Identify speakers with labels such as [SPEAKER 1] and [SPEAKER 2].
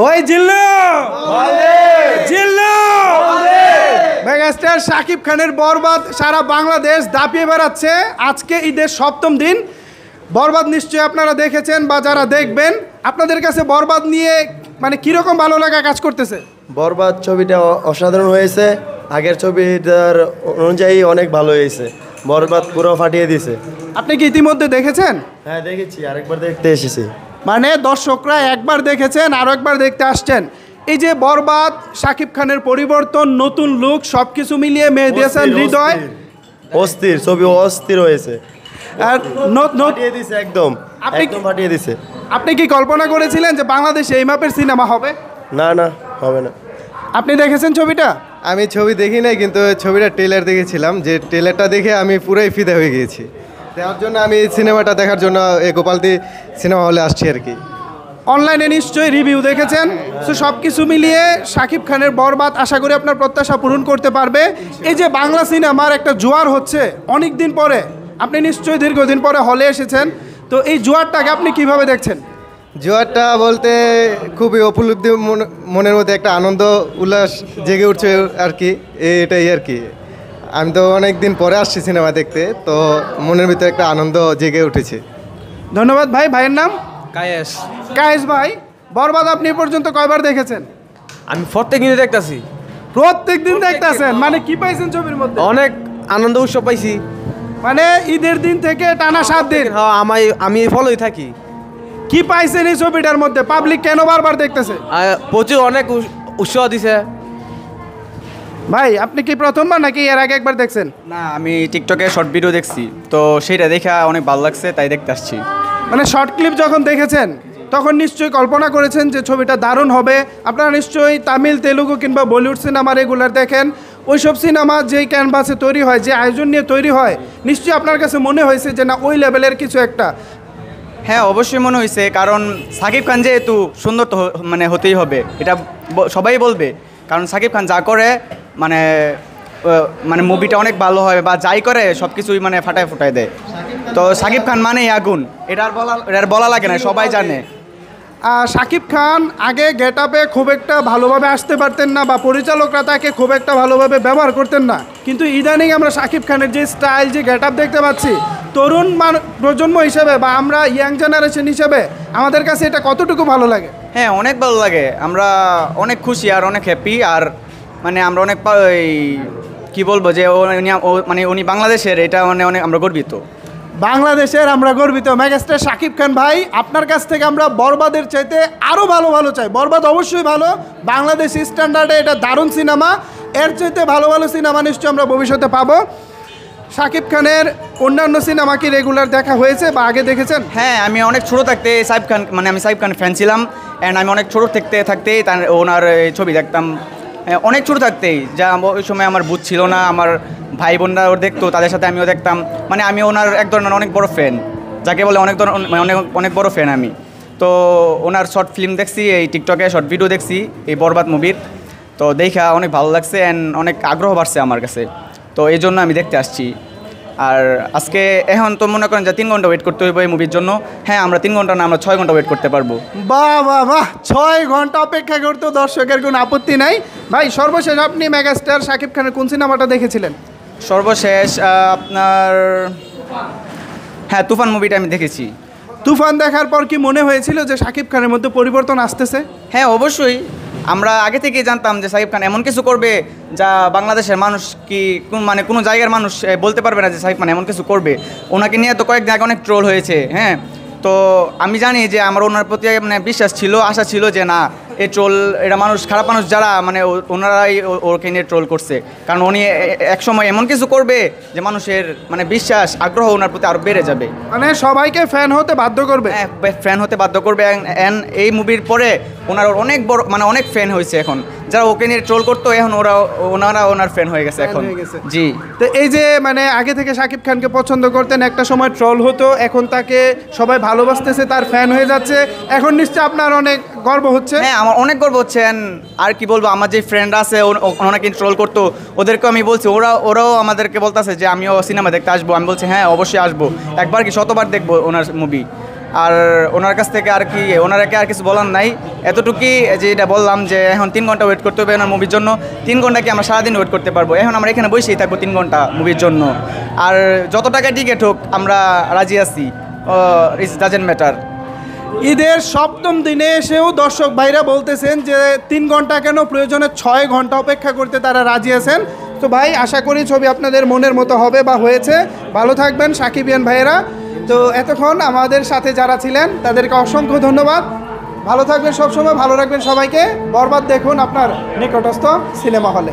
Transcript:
[SPEAKER 1] ওই জিল্লু জিল্লু মেগাস্টার শাকিব খানের বরবাদ সারা বাংলাদেশ দাপিয়ে বেড়াচ্ছে। আজকে ঈদের 7ম দিন। বরবাদ নিশ্চয়ই আপনারা দেখেছেন বা যারা দেখবেন, আপনাদের কাছে বরবাদ নিয়ে মানে কিরকম ভালো লাগা কাজ করতেছে?
[SPEAKER 2] বরবাদ ছবিটা অসাধারণ হয়েছে, আগের ছবিটার অনুযায়ী অনেক ভালো হয়েছে। বরবাদ পুরো ফাটিয়ে দিয়েছে।
[SPEAKER 1] আপনি কি ইতিমধ্যে দেখেছেন?
[SPEAKER 2] হ্যাঁ দেখেছি, আরেকবার দেখতে এসেছি।
[SPEAKER 1] মানে দর্শকরা একবার দেখেছেন, আরও একবার দেখতে আসছেন। এই যে বরবাদ, শাকিব খানের পরিবর্তন, নতুন লুক, সব কিছু মিলিয়ে মেহেদী হাসান হৃদয়
[SPEAKER 2] অস্থির ছবি, অস্থির হয়েছে
[SPEAKER 1] আর
[SPEAKER 2] ফাটিয়ে দিছে একদম, একদম ফাটিয়ে দিছে।
[SPEAKER 1] আপনি কি কল্পনা করেছিলেন যে বাংলাদেশে এই মাপের সিনেমা হবে?
[SPEAKER 2] না না, হবে না।
[SPEAKER 1] আপনি দেখেছেন ছবিটা?
[SPEAKER 3] আমি ছবি দেখি নাই, কিন্তু ছবিটা ট্রেলার দেখেছিলাম, যে ট্রেলারটা দেখে আমি পুরোই ফিদা হয়ে গিয়েছি। তার জন্য আমি সিনেমাটা দেখার জন্য এই গোপালদি সিনেমা হলে আসছি আর কি।
[SPEAKER 1] অনলাইনে নিশ্চয়ই রিভিউ দেখেছেন। তো সব কিছু মিলিয়ে শাকিব খানের বরবাদ আশা করি আপনার প্রত্যাশা পূরণ করতে পারবে। এই যে বাংলা সিনেমার একটা জোয়ার হচ্ছে অনেক দিন পরে, আপনি নিশ্চয়ই দীর্ঘদিন পরে হলে এসেছেন, তো এই জোয়ারটাকে আপনি কিভাবে দেখছেন?
[SPEAKER 3] জোয়ারটা বলতে খুবই উপলব্ধি, মনের মধ্যে একটা আনন্দ উল্লাস জেগে উঠছে আর কি, এটাই আর কি। আমি তো অনেক দিন পরে আসছি সিনেমা দেখতে, তো মনের ভিতরে একটা আনন্দ জেগে উঠেছে।
[SPEAKER 1] ধন্যবাদ ভাই। ভাইয়ের নাম?
[SPEAKER 4] কায়েস।
[SPEAKER 1] কায়েস ভাই, বরবাদ আপনি এ পর্যন্ত কয়বার দেখেছেন?
[SPEAKER 4] আমি প্রত্যেক দিনে দেখতাছি।
[SPEAKER 1] প্রত্যেক দিন দেখতেছেন? মানে কি পাইছেন ছবির মধ্যে?
[SPEAKER 4] অনেক আনন্দ উৎসব পাইছি।
[SPEAKER 1] মানে ঈদের দিন থেকে টানা 7 দিন?
[SPEAKER 4] হ্যাঁ, আমি ফলোই থাকি।
[SPEAKER 1] কি পাইছেন এই ছবিটার মধ্যে? পাবলিক কেন বারবার দেখতেছে?
[SPEAKER 4] প্রচুর অনেক উৎসাহ দিছে।
[SPEAKER 1] ভাই আপনি কি প্রথমবার নাকি এর আগে একবার দেখছেন?
[SPEAKER 5] না, আমি টিকটকে শর্ট ভিডিও দেখছি, তো সেটা দেখে অনেক ভালো লাগছে, তাই দেখতে আসছি।
[SPEAKER 1] মানে শর্ট ক্লিপ যখন দেখেছেন তখন নিশ্চয়ই কল্পনা করেছেন যে ছবিটা দারুণ হবে। আপনারা নিশ্চয়ই তামিল, তেলুগু কিংবা বলিউড সিনেমা রেগুলার দেখেন। ওইসব সিনেমা যেই ক্যানভাসে তৈরি হয়, যে আয়োজন নিয়ে তৈরি হয়, নিশ্চয়ই আপনার কাছে মনে হয়েছে যে না ওই লেভেলের কিছু একটা।
[SPEAKER 5] হ্যাঁ, অবশ্যই মনে হয়েছে, কারণ সাকিব খান যেহেতু সুন্দর তো মানে হতেই হবে, এটা সবাই বলবে। কারণ সাকিব খান যা করে মানে মানে মুভিটা অনেক ভালো হয়, বা যাই করে সব কিছুই মানে ফাটায় ফুটায় দেয়। তো সাকিব খান মানেই আগুন, এটা আর বলা লাগে না, সবাই জানে।
[SPEAKER 1] শাকিব খান আগে গেট আপে খুব একটা ভালোভাবে আসতে পারতেন না, বা পরিচালকরা তাকে খুব একটা ভালোভাবে ব্যবহার করতেন না, কিন্তু ইদানিং আমরা শাকিব খানের যে স্টাইল, যে গেট আপ দেখতে পাচ্ছি, তরুণ প্রজন্ম হিসেবে বা আমরা ইয়াং জেনারেশন হিসেবে আমাদের কাছে এটা কতটুকু ভালো লাগে?
[SPEAKER 5] হ্যাঁ, অনেক ভালো লাগে। আমরা অনেক খুশি আর অনেক হ্যাপি, আর মানে আমরা অনেক কি বলবো যে মানে উনি বাংলাদেশের, এটা মানে অনেক আমরা গর্বিত।
[SPEAKER 1] বাংলাদেশের আমরা গর্বিত। মেগাস্টার শাকিব খান ভাই, আপনার কাছ থেকে আমরা বরবাদের চাইতে আরও ভালো ভালো চাই। বরবাদ অবশ্যই ভালো, বাংলাদেশি স্ট্যান্ডার্ডে এটা দারুণ সিনেমা। এর চাইতে ভালো ভালো সিনেমা নিশ্চয়ই আমরা ভবিষ্যতে পাবো। শাকিব খানের অন্যান্য সিনেমা কি রেগুলার দেখা হয়েছে বা আগে দেখেছেন?
[SPEAKER 5] হ্যাঁ, আমি অনেক ছোটো থাকতে সাকিব খান, মানে আমি সাকিব খান ফ্যান ছিলাম। অ্যান্ড আমি অনেক ছোটো থাকতেই ওনার ছবি দেখতাম, অনেক ছোটো থাকতেই। যা ওই সময় আমার বুঝ ছিল না, আমার ভাই বোনরা ওর দেখতো, তাদের সাথে আমিও দেখতাম। মানে আমি ওনার এক ধরনের অনেক বড় ফ্যান, যাকে বলে অনেক বড় ফ্যান আমি। তো ওনার শর্ট ফিল্ম দেখছি, এই টিকটকে শর্ট ভিডিও দেখছি এই বরবাদ মুভির, তো দেখা অনেক ভালো লাগছে অ্যান্ড অনেক আগ্রহ বাড়ছে আমার কাছে, তো এই জন্য আমি দেখতে আসছি। আর আজকে এখন তো মনে করেন যে 3 ঘন্টা ওয়েট করতে হইব এই মুভির জন্য। হ্যাঁ, আমরা 3 ঘন্টা না, আমরা 6 ঘন্টা ওয়েট করতে পারবো।
[SPEAKER 1] বাহ বাহ বাহ, 6 ঘন্টা অপেক্ষা করতেও দর্শকের কোনো আপত্তি নাই। ভাই সর্বশেষ আপনি মেগাস্টার শাকিব খানের কোন সিনেমাটা দেখেছিলেন?
[SPEAKER 5] সর্বশেষ আপনার হ্যাঁ, তুফান মুভিটা আমি দেখেছি।
[SPEAKER 1] তুফান দেখার পর কি মনে হয়েছিল যে শাকিব খানের মধ্যে পরিবর্তন আসতেছে?
[SPEAKER 5] হ্যাঁ, অবশ্যই। আমরা আগে থেকেই জানতাম যে সাকিব খান এমন কিছু করবে যা বাংলাদেশের মানুষ কি মানে কোনো জায়গার মানুষ বলতে পারবে না যে সাকিব খান এমন কিছু করবে। ওনাকে নিয়ে তো কয়েকদিন আগে অনেক ট্রোল হয়েছে। হ্যাঁ, তো আমি জানি যে আমার ওনার প্রতি মানে বিশ্বাস ছিল, আশা ছিল যে না, এই ট্রোল, এটা মানুষ, খারাপ মানুষ যারা মানে ওনারাই ওকে নিয়ে ট্রোল করছে, কারণ উনি একসময় এমন কিছু করবে যে মানুষের মানে বিশ্বাস, আগ্রহ ওনার প্রতি আরও বেড়ে যাবে,
[SPEAKER 1] মানে সবাইকে ফ্যান হতে বাধ্য করবে।
[SPEAKER 5] হ্যাঁ, ফ্যান হতে বাধ্য করবে। অ্যান্ড এই মুভির পরে ওনার অনেক বড় মানে অনেক ফ্যান হয়েছে এখন, যারা ওকে নিয়ে ট্রোল করতো এখন ওনারা ওনার ফ্যান হয়ে গেছে এখন। জি।
[SPEAKER 1] তো এই যে মানে আগে থেকে শাকিব খানকে পছন্দ করতেন, একটা সময় ট্রোল হতো, এখন তাকে সবাই ভালোবাসতেছে, তার ফ্যান হয়ে যাচ্ছে, এখন নিশ্চয় আপনার অনেক গর্ব হচ্ছে?
[SPEAKER 5] হ্যাঁ, আমার অনেক গর্ব হচ্ছে। আর কি বলবো, আমার যে ফ্রেন্ড আছে ওনাকে ট্রোল করতো, ওদেরকে আমি বলছি, ওরাও আমাদেরকে বলতেছে যে আমিও সিনেমা দেখতে আসবো। আমি বলছি হ্যাঁ, অবশ্যই আসবো, একবার কি 100বার দেখবো ওনার মুভি। আর ওনার কাছ থেকে আর কি ওনারাকে আর কিছু বলার নাই, এতটুকুই যে এটা বললাম যে এখন 3 ঘন্টা ওয়েট করতে হবে ওনার মুভির জন্য। 3 ঘন্টা কি আমরা সারাদিন ওয়েট করতে পারবো? এখন আমরা এখানে বসেই থাকবো 3 ঘন্টা মুভির জন্য। আর যত টাকা টিকিট হোক আমরা রাজি আছি, ইটস ডাজেন্ট ম্যাটার।
[SPEAKER 1] ঈদের 7ম দিনে এসেও দর্শক ভাইরা বলতেছেন যে 3 ঘন্টা কেন, প্রয়োজনে 6 ঘন্টা অপেক্ষা করতে তারা রাজি আছেন। তো ভাই আশা করি ছবি আপনাদের মনের মতো হবে বা হয়েছে। ভালো থাকবেন সাকিবিয়ান ভাইয়েরা। তো এতক্ষণ আমাদের সাথে যারা ছিলেন তাদেরকে অসংখ্য ধন্যবাদ। ভালো থাকবেন সবসময়, ভালো রাখবেন সবাইকে। বরবাদ দেখুন আপনার নিকটস্থ সিনেমা হলে।